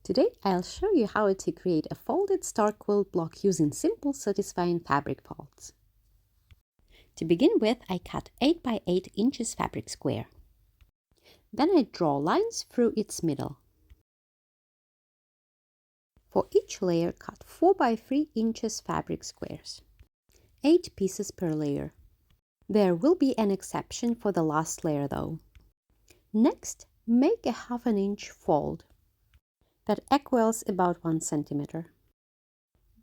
Today I'll show you how to create a folded star quilt block using simple satisfying fabric folds. To begin with, I cut 8 by 8 inches fabric square. Then I draw lines through its middle. For each layer, cut 4 by 3 inches fabric squares. 8 pieces per layer. There will be an exception for the last layer though. Next, make a 1/2 inch fold. That equals about 1 centimeter.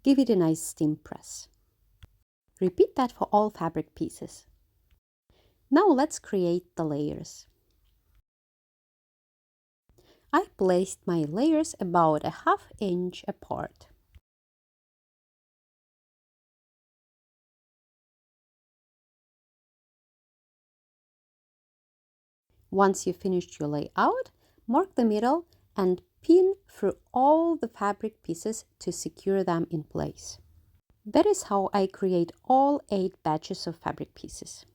Give it a nice steam press. Repeat that for all fabric pieces. Now let's create the layers. I placed my layers about a 1/2 inch apart. Once you've finished your layout, mark the middle and pin through all the fabric pieces to secure them in place. That is how I create all 8 batches of fabric pieces.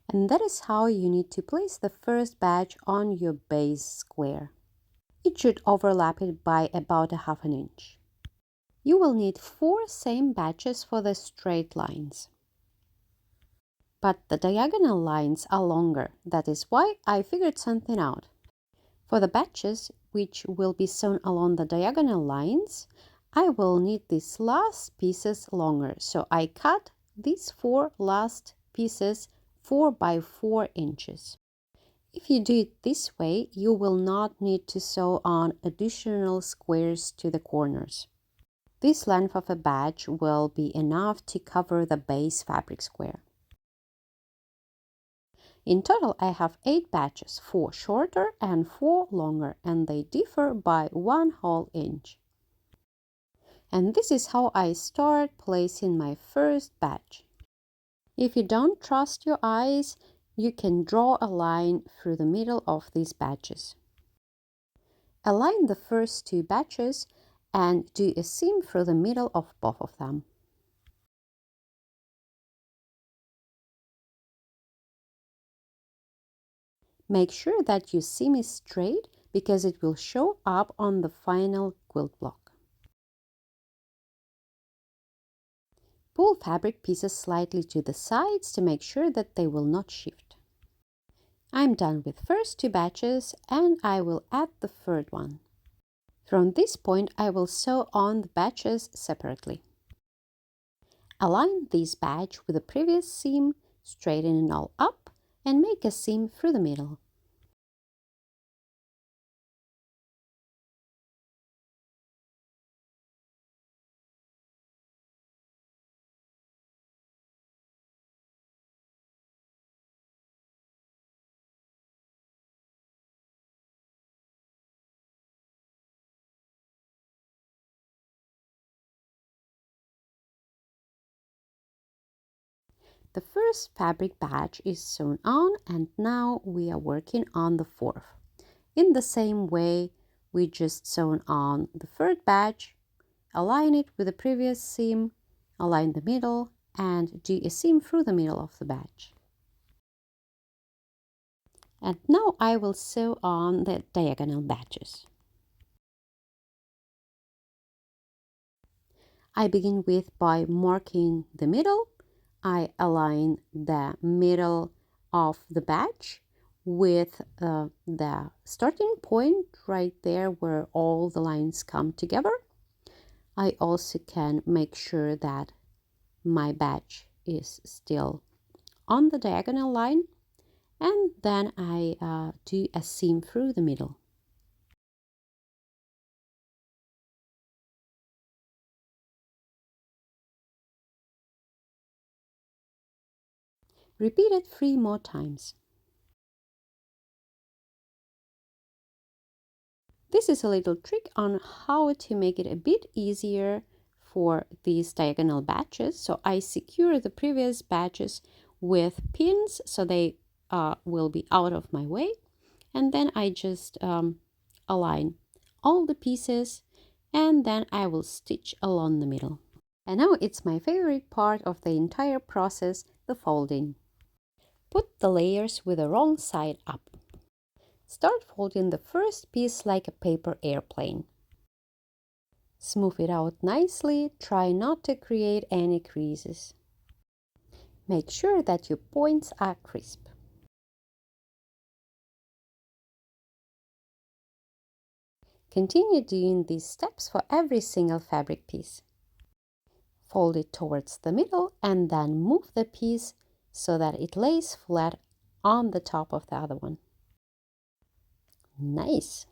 And that is how you need to place the first batch on your base square. It should overlap it by about a 1/2 inch. You will need 4 same batches for the straight lines. But the diagonal lines are longer. That is why I figured something out. For the batches which will be sewn along the diagonal lines, I will need these last pieces longer. So I cut these 4 last pieces 4 by 4 inches. If you do it this way, you will not need to sew on additional squares to the corners. This length of a batch will be enough to cover the base fabric square. In total, I have 8 batches, 4 shorter and 4 longer, and they differ by 1 whole inch. And this is how I start placing my first batch. If you don't trust your eyes, you can draw a line through the middle of these batches. Align the first 2 batches and do a seam through the middle of both of them. Make sure that your seam is straight because it will show up on the final quilt block. Pull fabric pieces slightly to the sides to make sure that they will not shift. I'm done with first 2 batches and I will add the third one. From this point, I will sew on the batches separately. Align this batch with the previous seam, straighten it all up, and make a seam through the middle. The first fabric batch is sewn on and now we are working on the fourth. In the same way, we just sewn on the third batch, align it with the previous seam, align the middle, and do a seam through the middle of the batch. And now I will sew on the diagonal batches. I begin by marking the middle. I align the middle of the batch with the starting point right there where all the lines come together. I also can make sure that my batch is still on the diagonal line, and then I do a seam through the middle. Repeat it 3 more times. This is a little trick on how to make it a bit easier for these diagonal batches. So I secure the previous batches with pins so they will be out of my way. And then I just align all the pieces and then I will stitch along the middle. And now it's my favorite part of the entire process, the folding. Put the layers with the wrong side up. Start folding the first piece like a paper airplane. Smooth it out nicely. Try not to create any creases. Make sure that your points are crisp. Continue doing these steps for every single fabric piece. Fold it towards the middle and then move the piece so that it lays flat on the top of the other one. Nice!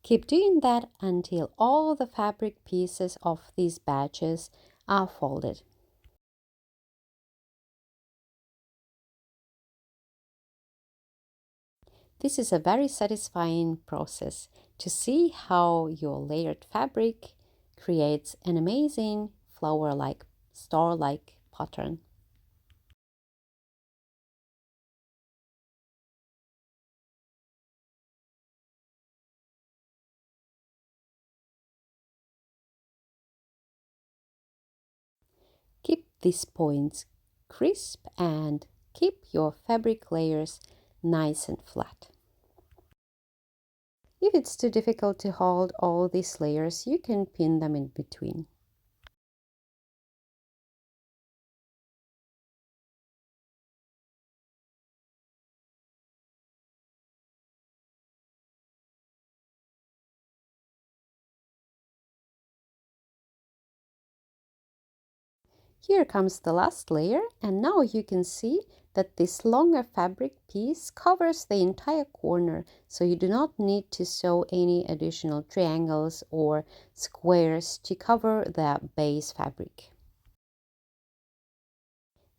Keep doing that until all the fabric pieces of these badges are folded. This is a very satisfying process to see how your layered fabric creates an amazing flower-like, star-like pattern. Keep these points crisp and keep your fabric layers nice and flat. If it's too difficult to hold all these layers, you can pin them in between. Here comes the last layer, and now you can see that this longer fabric piece covers the entire corner, so you do not need to sew any additional triangles or squares to cover the base fabric.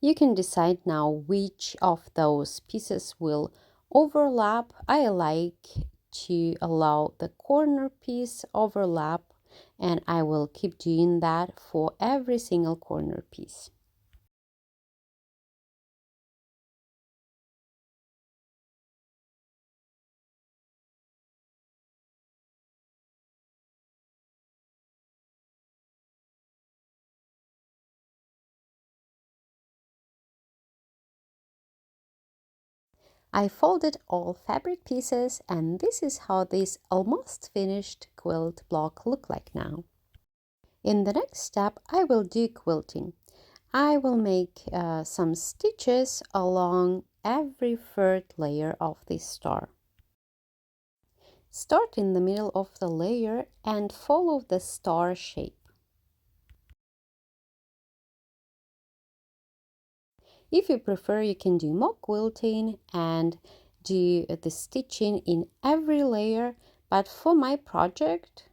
You can decide now which of those pieces will overlap. I like to allow the corner piece overlap, and I will keep doing that for every single corner piece. I folded all fabric pieces, and this is how this almost finished quilt block look like now. In the next step, I will do quilting. I will make some stitches along every third layer of this star. Start in the middle of the layer and follow the star shape. If you prefer, you can do mock quilting and do the stitching in every layer, but for my project,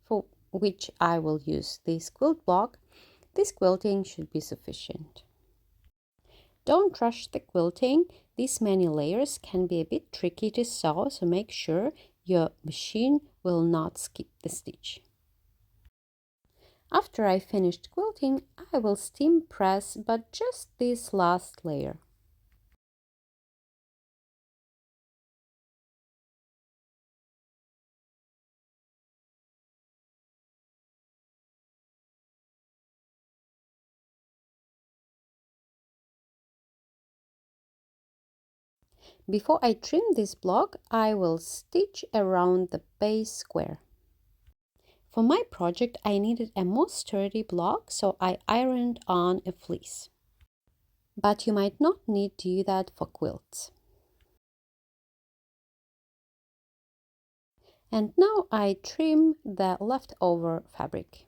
for which I will use this quilt block, this quilting should be sufficient. Don't rush the quilting. These many layers can be a bit tricky to sew, so make sure your machine will not skip the stitch. After I finished quilting, I will steam press but just this last layer. Before I trim this block, I will stitch around the base square. For my project, I needed a more sturdy block, so I ironed on a fleece. But you might not need to do that for quilts. And now I trim the leftover fabric.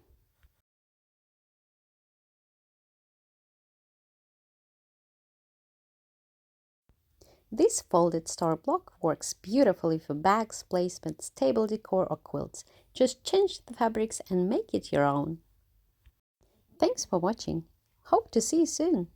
This folded star block works beautifully for bags, placemats, table decor, or quilts. Just change the fabrics and make it your own. Thanks for watching. Hope to see you soon.